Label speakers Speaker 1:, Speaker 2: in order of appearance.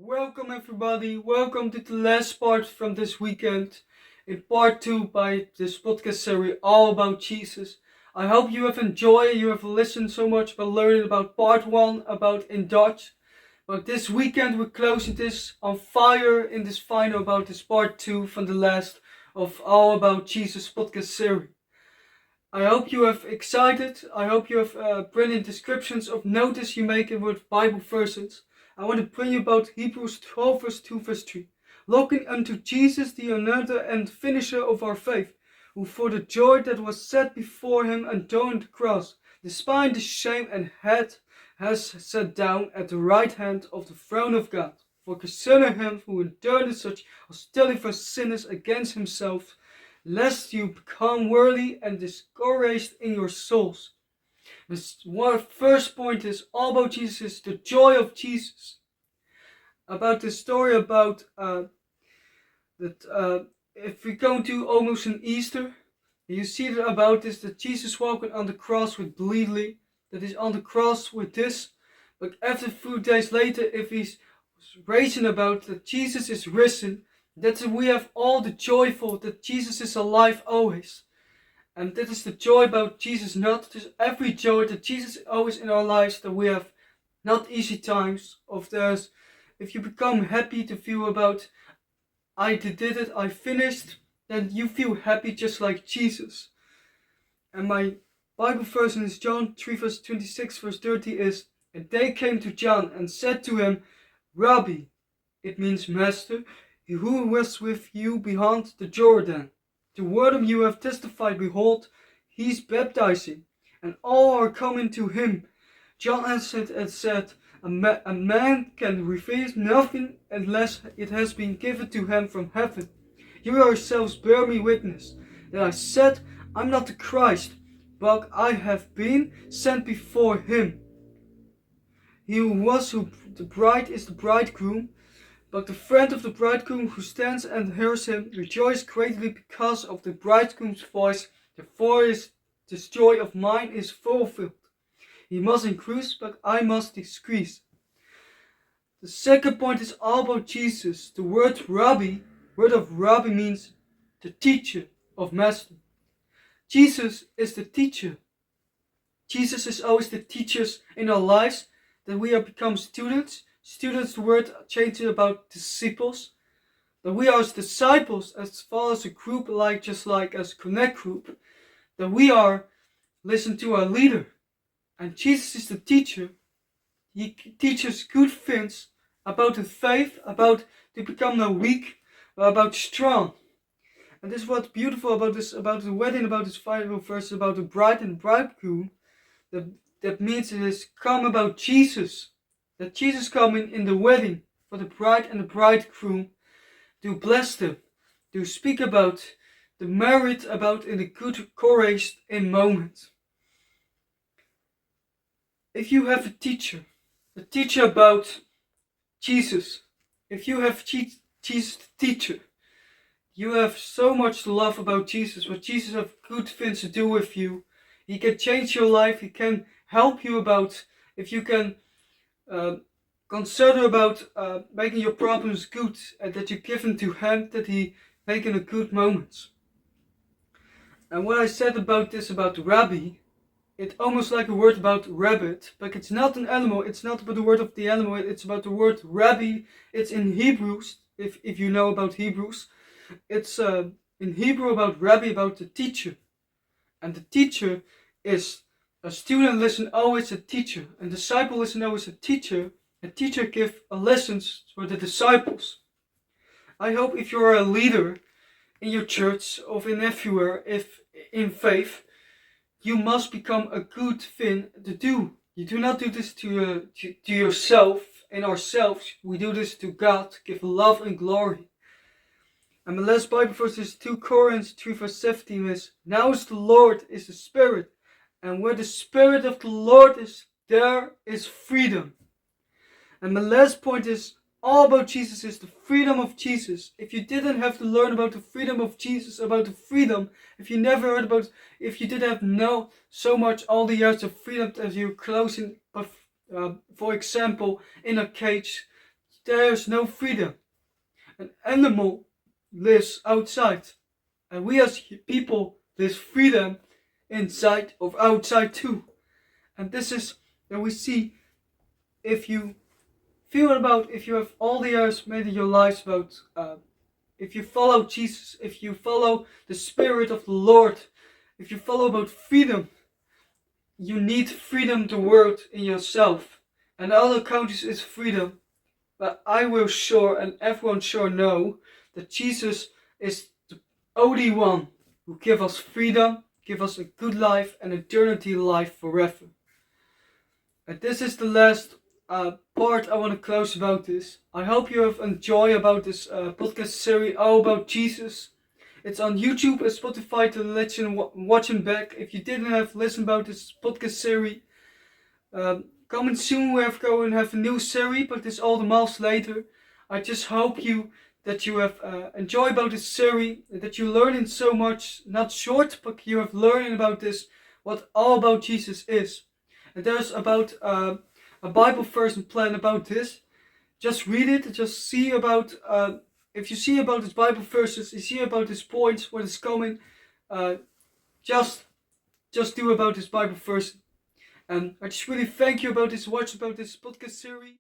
Speaker 1: Welcome everybody, welcome to the last part from this weekend in part 2 by this podcast series all about Jesus. I hope you have enjoyed, you have listened so much about learning about part 1 about in Dutch. But this weekend we're closing this on fire in this final about this part 2 from the last of all about Jesus podcast series. I hope you have excited, I hope you have brilliant descriptions of notice you make it with Bible verses. I want to bring you about Hebrews 12 verse 2 verse 3. Looking unto Jesus, the anointer and finisher of our faith, who for the joy that was set before him endured the cross, despised the shame, and has sat down at the right hand of the throne of God. For consider him who endured such hostility for sinners against himself, lest you become weary and discouraged in your souls. The first point is all about Jesus, the joy of Jesus. About the story about if we go to almost an Easter, you see that about this that Jesus walking on the cross with bleedly, that is on the cross with this, but after a few days later, if he's raising about that Jesus is risen, that we have all the joyful that Jesus is alive always. And that is the joy about Jesus, not just every joy that Jesus is always in our lives, that we have not easy times, if you become happy to feel about, I did it, I finished, then you feel happy just like Jesus. And my Bible verse is John 3 verse 26 verse 30 is, and they came to John and said to him, Rabbi, it means master, who was with you beyond the Jordan? The word of you have testified, behold, he is baptizing, and all are coming to him. John answered and said, a man can reveal nothing unless it has been given to him from heaven. You yourselves bear me witness, that I said, I'm not the Christ, but I have been sent before him. He who the bride is the bridegroom, but the friend of the bridegroom who stands and hears him rejoices greatly because of the bridegroom's voice. Therefore this joy of mine is fulfilled. He must increase, but I must decrease. The second point is all about Jesus. The word of Rabbi means the teacher of master. Jesus is the teacher. Jesus is always the teachers in our lives, that we have become students. Students, the word changed about disciples. That we are as disciples, as far as a group, just like as Connect group, that we are listen to our leader. And Jesus is the teacher. He teaches good things about the faith, about to become not weak, but about strong. And this is what's beautiful about this, about the wedding, about this Bible verse about the bride and bridegroom. That means it is come about Jesus. That Jesus coming in the wedding for the bride and the bridegroom to bless them, to speak about the married, about in the good courage in moment. If you have a teacher about Jesus, if you have Jesus the teacher, you have so much love about Jesus, what Jesus has good things to do with you. He can change your life, he can help you about, if you can consider about making your problems good, and that you give them to him, that he making a good moments. And what I said about this, about Rabbi, it's almost like a word about rabbit, but it's not an animal, it's not about the word of the animal, it's about the word Rabbi. It's in Hebrews, if you know about Hebrews, it's in Hebrew about Rabbi, about the teacher. And the teacher is a student listen always a teacher, and disciple listen always a teacher. A teacher give lessons for the disciples. I hope if you're a leader in your church or in everywhere, if in faith, you must become a good thing to do. You do not do this to yourself and ourselves. We do this to God, give love and glory. And the last Bible verse is 2 Corinthians 3 verse 17 is, now is the Lord is the Spirit, and where the Spirit of the Lord is, there is freedom. And the last point is all about Jesus, is the freedom of Jesus. If you didn't have to learn about the freedom of Jesus, about the freedom, if you never heard about, if you didn't have know so much all the years of freedom that you're closing, but for example, in a cage, there's no freedom. An animal lives outside, and we as people live freedom inside or outside too. And this is that we see, if you if you have all the years made in your lives about, if you follow Jesus, if you follow the Spirit of the Lord, if you follow about freedom, you need freedom to work in yourself. And other countries is freedom. But I will sure, and everyone sure know, that Jesus is the only one who give us freedom, give us a good life and eternity life forever. And this is the last part I want to close about this. I hope you have enjoyed about this podcast series all about Jesus. It's on YouTube and Spotify to listen, watching back. If you didn't have listened about this podcast series, coming soon we have going have a new series, but it's all the months later. I just hope that you have enjoyed about this series, that you learning so much, not short, but you have learning about this, what all about Jesus is. And there's about a Bible verse and plan about this. Just read it, just see about, if you see about this Bible verses, you see about this points, what is coming, just do about this Bible verse. And I just really thank you about this watch, about this podcast series.